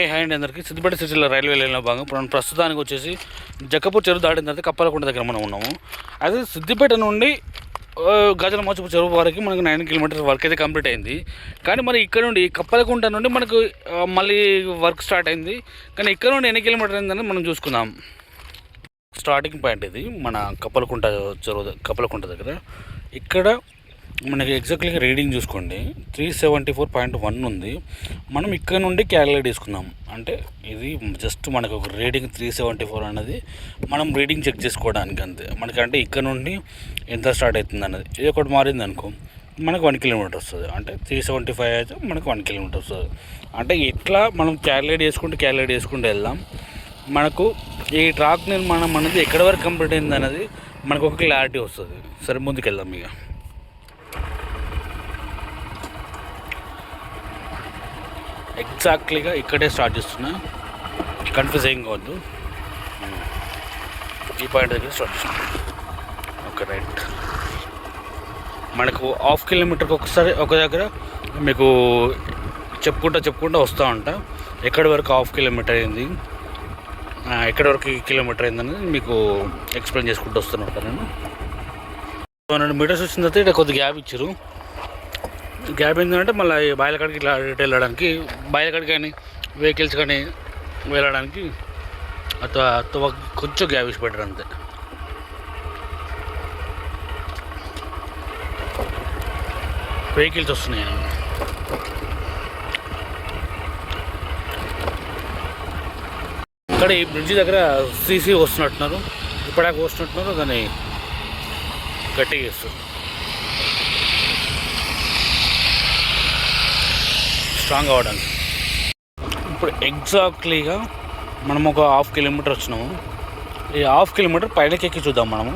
Hi అండి అందరికీ. సిద్దిపేట సిటీలో రైల్వే లైన్లో భాగం ఇప్పుడు మనం ప్రస్తుతానికి వచ్చేసి జక్కపూర్ చెరువు దాటిన తర్వాత కప్పలకుంట దగ్గర మనం ఉన్నాము. అదే సిద్దిపేట నుండి గజల మోచపు చెరువు వరకు మనకు 9 కిలోమీటర్స్ వర్క్ అయితే కంప్లీట్ అయింది. కానీ మరి ఇక్కడ నుండి కప్పలకుంట నుండి మనకు మళ్ళీ వర్క్ స్టార్ట్ అయింది. కానీ ఇక్కడ నుండి ఎన్ని కిలోమీటర్ అయిందని మనం చూసుకుందాం. స్టార్టింగ్ పాయింట్ ఇది మన కప్పలకుంట చెరువు, కప్పలకుంట దగ్గర. ఇక్కడ మనకి ఎగ్జాక్ట్లీగా రీడింగ్ చూసుకోండి, 374.1 ఉంది. మనం ఇక్కడ నుండి క్యాలిక్యులేట్ చేసుకుందాం. అంటే ఇది జస్ట్ మనకు ఒక రీడింగ్ 374 అన్నది మనం రీడింగ్ చెక్ చేసుకోవడానికి అంతే. మనకంటే ఇక్కడ నుండి ఎంత స్టార్ట్ అవుతుంది అన్నది ఇది ఒకటి మారింది అనుకో, మనకు 1 కిలోమీటర్ వస్తుంది. అంటే 375 అయితే మనకు 1 కిలోమీటర్ వస్తుంది. అంటే ఇట్లా మనం క్యాలిక్యులేట్ చేసుకుంటూ వెళ్దాం. మనకు ఈ ట్రాక్ నిర్మాణం అనేది ఎక్కడి వరకు కంప్లీట్ అయింది అనేది మనకు ఒక క్లారిటీ వస్తుంది. సరే ముందుకెళ్దాం. ఇక ఎగ్జాక్ట్లీగా ఇక్కడే స్టార్ట్ చేస్తున్నా, కన్ఫ్యూజ్ ఏం కావద్దు. ఈ పాయింట్ దగ్గర స్టార్ట్ చేస్తున్నా. Okay right. మనకు హాఫ్ కిలోమీటర్కి ఒకసారి ఒక దగ్గర మీకు చెప్పుకుంటూ వస్తూ ఉంటా ఎక్కడి వరకు హాఫ్ కిలోమీటర్ అయింది, ఎక్కడి వరకు కిలోమీటర్ అయిందనేది మీకు ఎక్స్ప్లెయిన్ చేసుకుంటూ వస్తూనే ఉంటాను నేను. 200 మీటర్స్ వచ్చిన తర్వాత ఇక్కడ కొద్దిగా గ్యాప్ ఇచ్చారు. గ్యాప్ ఏంటంటే మళ్ళీ బాయిలకాడికి ఇట్లా వెళ్ళడానికి, బాయిలకాడికి కానీ వెహికల్స్ కానీ వెళ్ళడానికి అథవా కొంచెం గ్యాప్ ఇచ్చి పెట్టారు అంతే. వెహికల్స్ వస్తున్నాయి. ఇక్కడ ఈ బ్రిడ్జి దగ్గర సీసీ వస్తున్నట్టున్నారు, ఇప్పటిదాకా వస్తున్నట్టున్నారు, దాన్ని గట్టిగా చేస్తారు, స్ట్రాంగ్ అవ్వడానికి. ఇప్పుడు ఎగ్జాక్ట్లీగా మనం ఒక హాఫ్ కిలోమీటర్ వచ్చినాము. ఈ హాఫ్ కిలోమీటర్ పైనకి ఎక్కి చూద్దాం. మనము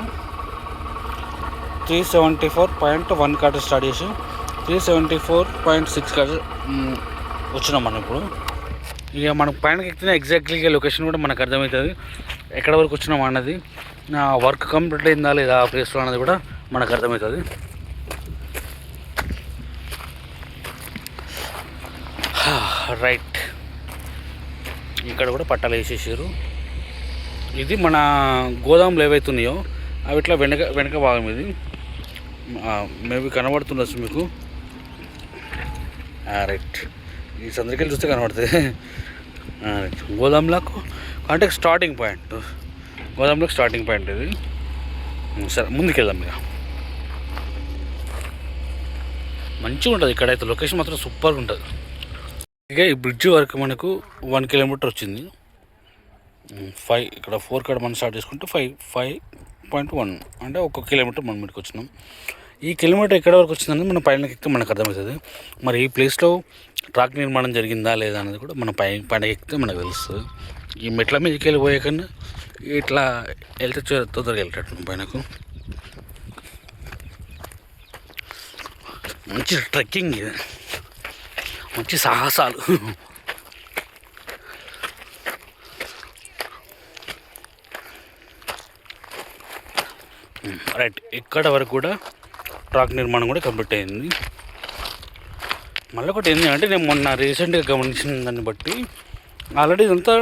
374.1 కాట స్టార్ట్ చేసి 374.6 కాట వచ్చినాం మనం ఇప్పుడు. ఇక మనకు పైనకి ఎక్కిన ఎగ్జాక్ట్లీగా లొకేషన్ కూడా మనకు అర్థమవుతుంది, ఎక్కడ వరకు వచ్చినాం అన్నది, వర్క్ కంప్లీట్ అయిందా లేదా ఆ ప్లేస్లో అన్నది కూడా మనకు అర్థమవుతుంది. రైట్. ఇక్కడ కూడా పట్టాలు వేసేసారు. ఇది మన గోదాములు ఏవైతున్నాయో అవి ఇట్లా వెనక భాగం. ఇది మేబీ కనబడుతుండొచ్చు మీకు. రైట్. ఈ సందరికెళ్ళి చూస్తే కనబడుతుంది. గోదాంలకు అంటే స్టార్టింగ్ పాయింట్, గోదాంలకు స్టార్టింగ్ పాయింట్ ఇది. సరే ముందుకెళ్దాం. ఇక మంచిగా ఉంటుంది ఇక్కడైతే, లొకేషన్ మాత్రం సూపర్గా ఉంటుంది. ఇక ఈ బ్రిడ్జ్ వరకు మనకు 1 కిలోమీటర్ వచ్చింది. 5 ఇక్కడ 4 కాడ మనం స్టార్ట్ చేసుకుంటే 5.1 అంటే 1 కిలోమీటర్ మనం మీదకి వచ్చినాం. ఈ కిలోమీటర్ ఎక్కడ వరకు వచ్చిందనేది మనం పైన ఎక్కితే మనకు అర్థమవుతుంది. మరి ఈ ప్లేస్లో ట్రాక్ నిర్మాణం జరిగిందా లేదా అనేది కూడా మనం పైన ఎక్కితే మనకు తెలుస్తుంది. ఈ మెట్ల మీదకి వెళ్ళి పోయే కన్నా ఇట్లా వెళ్తే తొందరగా వెళ్ళేటట్టు పైనకు. మంచి ట్రెక్కింగ్ ఇది, మంచి సాహసాలు. రైట్. ఇక్కడ వరకు కూడా ట్రాక్ నిర్మాణం కూడా కంప్లీట్ అయింది. మళ్ళీ ఒకటి ఏంటి అంటే, నేను మొన్న రీసెంట్గా గమనించిన దాన్ని బట్టి ఆల్రెడీ ఇదంతా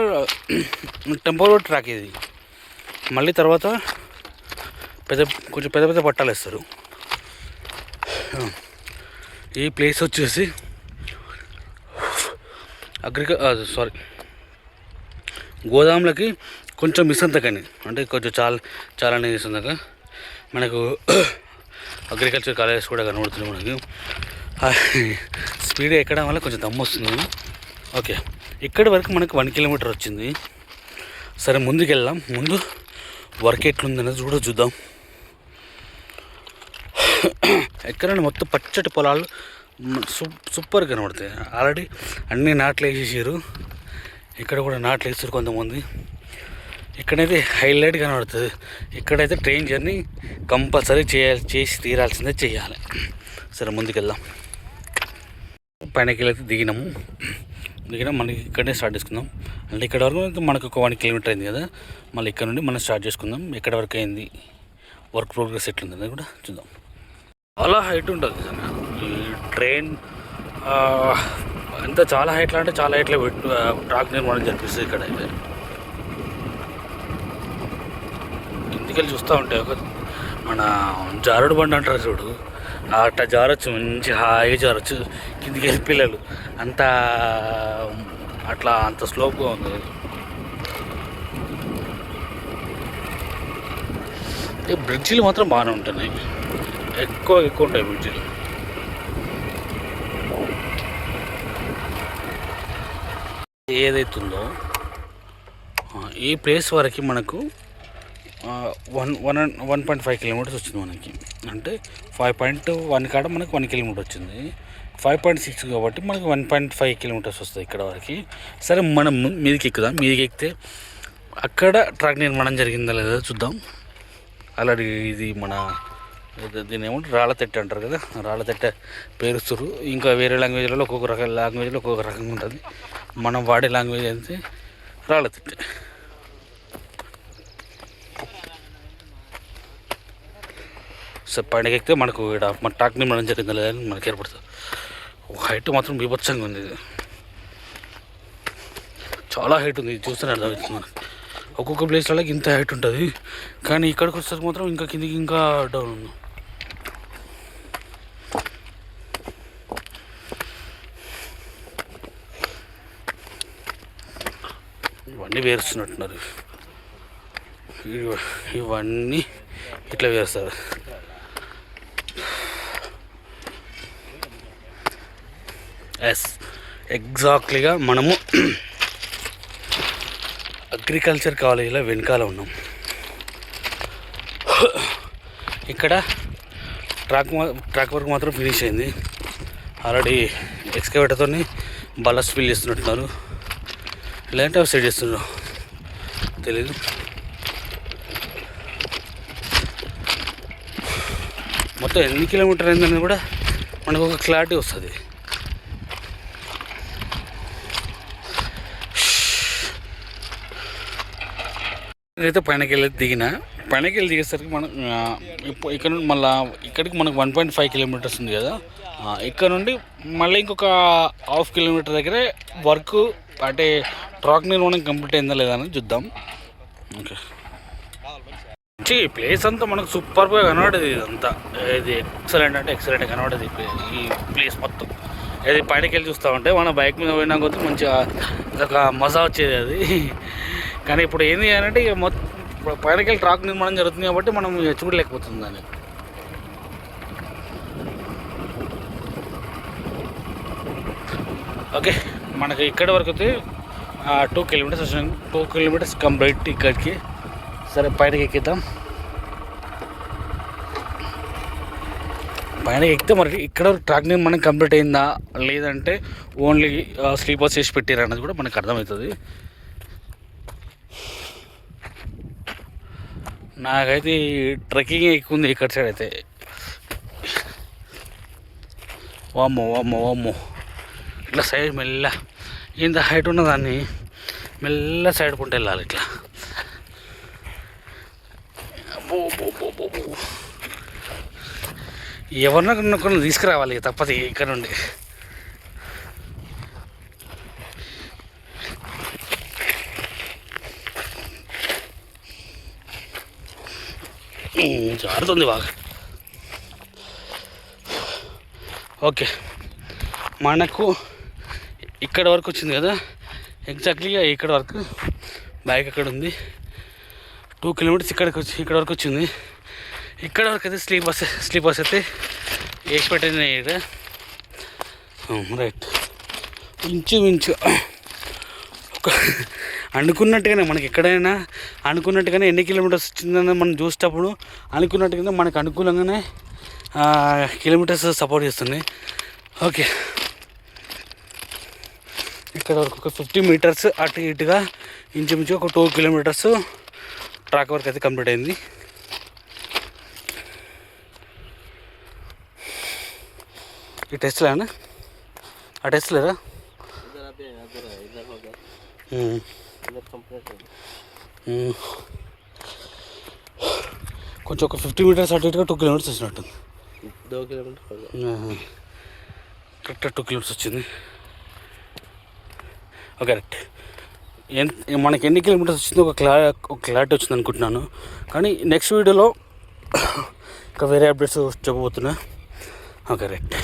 టెంపోరరీ ట్రాక్ ఇది. మళ్ళీ తర్వాత కొంచెం పెద్ద పట్టాలు వేస్తారు. ఈ ప్లేస్ వచ్చేసి గోదాములకి కొంచెం మిస్ అంతకని, అంటే కొంచెం చాలా మిస్ అంతక మనకు అగ్రికల్చర్ కాలేజెస్ కూడా కనబడుతుంది మనకి. స్పీడ్ ఎక్కడం వల్ల కొంచెం దమ్ము వస్తుంది. ఓకే, ఇక్కడి వరకు మనకు 1 కిలోమీటర్ వచ్చింది. సరే ముందుకెళ్దాం. ముందు వర్క్ ఎట్లుందనేది కూడా చూద్దాం. ఎక్కడైనా మొత్తం పచ్చటి పొలాలు సూపర్ కనబడతాయి. ఆల్రెడీ అన్నీ నాట్లు వేసేసారు. ఇక్కడ కూడా నాట్లు వేస్తారు కొంతమంది. ఇక్కడైతే హైలైట్ కనబడుతుంది. ఇక్కడైతే ట్రైన్ జర్నీ కంపల్సరీ చేసి తీరాల్సిందే చేయాలి. సరే ముందుకెళ్దాం. పైనకి వెళ్ళి దిగినాం. మనకి ఇక్కడనే స్టార్ట్ చేసుకుందాం. అంటే ఇక్కడ వరకు మనకు ఒక 1 కిలోమీటర్ అయింది కదా, మళ్ళీ ఇక్కడ నుండి మనం స్టార్ట్ చేసుకుందాం. ఎక్కడ వరకు అయింది, వర్క్ ప్రోగ్రెస్ ఎట్లుంది అనేది కూడా చూద్దాం. చాలా హైట్ ఉంటుంది ఈ ట్రైన్. అంత చాలా హైట్లో అంటే చాలా హైట్లో ట్రాక్ నిర్మాణం జరిపిస్తుంది ఇక్కడ అయితే. కిందికెళ్ళి చూస్తూ ఉంటే ఒక మన జారుడు బండి అంటారు చూడు, అట్లా జారొచ్చు, మంచి హాయిగా జారొచ్చు కిందికి వెళ్ళి పిల్లలు. అంత అట్లా అంత స్లోప్గా ఉంది. బ్రిడ్జిలు మాత్రం బాగానే ఉంటున్నాయి, ఎక్కువ ఉంటాయి బ్రిడ్జిలు. ఏదైతుందో ఈ ప్లేస్ వరకు మనకు 1.5 కిలోమీటర్స్ వచ్చింది మనకి. అంటే 5.1 కాడ మనకు 1 కిలోమీటర్ వచ్చింది, 5.6 కాబట్టి మనకి 1.5 కిలోమీటర్స్ వస్తుంది ఇక్కడ వరకు. సరే మనం మీదికి ఎక్కుదాం. మీదికి ఎక్కితే అక్కడ ట్రాక్ నిర్మాణం జరిగిందా లేదా చూద్దాం. అలాంటి ఇది మన దీని ఏమంటే రాళ్ళతెట్ట అంటారు కదా, రాళ్ళతెట్ట పేరుస్తారు. ఇంకా వేరే లాంగ్వేజ్లలో ఒక్కొక్క రకాల లాంగ్వేజ్లో ఒక్కొక్క రకంగా ఉంటుంది. మనం వాడే లాంగ్వేజ్ అయితే రాళ్ళతెట్ట. సో పైనకి ఎక్కితే మనకు ఇక్కడ మన ట్రాక్ నిర్మాణం జరిగిందా లేదని మనకి ఏర్పడుతుంది. హైట్ మాత్రం బీభత్సంగా ఉంది, ఇది చాలా హైట్ ఉంది. ఇది చూస్తేనే అర్థమవుతుంది మనకి. ఒక్కొక్క ప్లేస్లలో ఇంత హైట్ ఉంటుంది, కానీ ఇక్కడికి వచ్చేసరికి మాత్రం ఇంకా కిందికి ఇంకా డౌన్ ఉంది. ఇవన్నీ వేరుస్తున్నట్టున్నారు, ఇవన్నీ ఇట్లా వేస్తారు. ఎగ్జాక్ట్లీగా మనము అగ్రికల్చర్ కాలేజీలో వెనకాల ఉన్నాం. ఇక్కడ ట్రాక్ వర్క్ మాత్రం ఫినిష్ అయింది. ఆల్రెడీ ఎక్స్కవేటర్తో బల్లస్ ఫిల్ చేస్తున్నట్టున్నారు, లేదంటే అవి సెట్ చేస్తున్నారు తెలీదు. మొత్తం ఎన్ని కిలోమీటర్ అయిందని కూడా మనకు ఒక క్లారిటీ వస్తుంది. అయితే పైనకి వెళ్ళి దిగేసరికి మనం ఇక్కడ నుండి మళ్ళీ ఇక్కడికి మనకు 1.5 కిలోమీటర్స్ ఉంది కదా, ఇక్కడ నుండి మళ్ళీ ఇంకొక 1/2 కిలోమీటర్ దగ్గరే వర్క్ అంటే ట్రాక్ నిర్మాణం కంప్లీట్ అయిందా లేదా అని చూద్దాం. ఓకే, ప్లేస్ అంతా మనకు సూపర్గా కనబడేది. ఇదంతా ఇది ఎక్సలెంట్ అంటే ఎక్సలెంట్ కనబడేది ఈ ప్లేస్ మొత్తం. ఇది పైనకి వెళ్ళి చూస్తూ ఉంటే మన బైక్ మీద పోయినా కొద్దీ మంచిగా ఒక మజా వచ్చేది అది. కానీ ఇప్పుడు ఏంది అంటే ఇక మొత్తం పైనకి వెళ్ళి ట్రాక్ నిర్మాణం జరుగుతుంది కాబట్టి మనం చూడలేకపోతుంది దాన్ని. ఓకే, మనకి ఇక్కడ వరకు అయితే 2 కిలోమీటర్స్ వచ్చినాం. 2 కిలోమీటర్స్ కంప్లీట్ ఇక్కడికి. సరే పైనకి ఎక్కిద్దాం. పైన ఎక్కితే మరి ఇక్కడ ట్రాక్ నిర్మాణం కంప్లీట్ అయిందా లేదంటే ఓన్లీ స్లీపర్స్ చేసి పెట్టారు అన్నది కూడా మనకు అర్థమవుతుంది. నాకైతే ట్రెక్కింగ్ ఎక్కువ ఉంది ఇక్కడ సైడ్ అయితే. వామ్మో ఇట్లా సైడ్ మెల్ల ఇంత హైట్ ఉన్నదాన్ని మెల్ల సైడ్ కొంటూ వెళ్ళాలి ఇట్లా. ఎవరినో కొన్ని తీసుకురావాలి తప్పదు ఇక్కడ నుండి. జారుతుంది బాగా. ఓకే, మనకు ఇక్కడ వరకు వచ్చింది కదా, ఎగ్జాక్ట్లీగా ఇక్కడ వరకు బైక్ అక్కడ ఉంది. 2 కిలోమీటర్స్ ఇక్కడ వరకు వచ్చింది. ఇక్కడ వరకు అయితే స్లీపర్స్ అయితే వేసి పెట్టినాయి. రైట్, ఇంచుమించు అనుకున్నట్టుగానే మనకి ఎక్కడైనా అనుకున్నట్టుగానే ఎన్ని కిలోమీటర్స్ వచ్చిందని మనం చూసేటప్పుడు అనుకున్నట్టుగానే మనకు అనుకూలంగానే కిలోమీటర్స్ సపోర్ట్ చేస్తున్నాయి. ఓకే, ఇక్కడ వరకు ఒక 50 మీటర్స్ అటు ఇటుగా ఇంచుమించు ఒక 2 కిలోమీటర్స్ ట్రాక్ వర్క్ అయితే కంప్లీట్ అయింది. ఈ టెస్ట్లేనా ఆ టెస్ట్ లేదా కొంచెం ఒక 50 మీటర్స్ అటు ఇటుగా 2 కిలోమీటర్స్ వచ్చినట్టుంది. 2 కిలోమీటర్ కరెక్ట్గా 2 కిలోమీటర్స్ వచ్చింది. Okay right. మనకి ఎన్ని కిలోమీటర్స్ వచ్చిందో ఒక క్లారిటీ వచ్చింది అనుకుంటున్నాను. కానీ నెక్స్ట్ వీడియోలో ఇంకా వేరే అప్డేట్స్ చెప్పబోతున్నా. Okay right.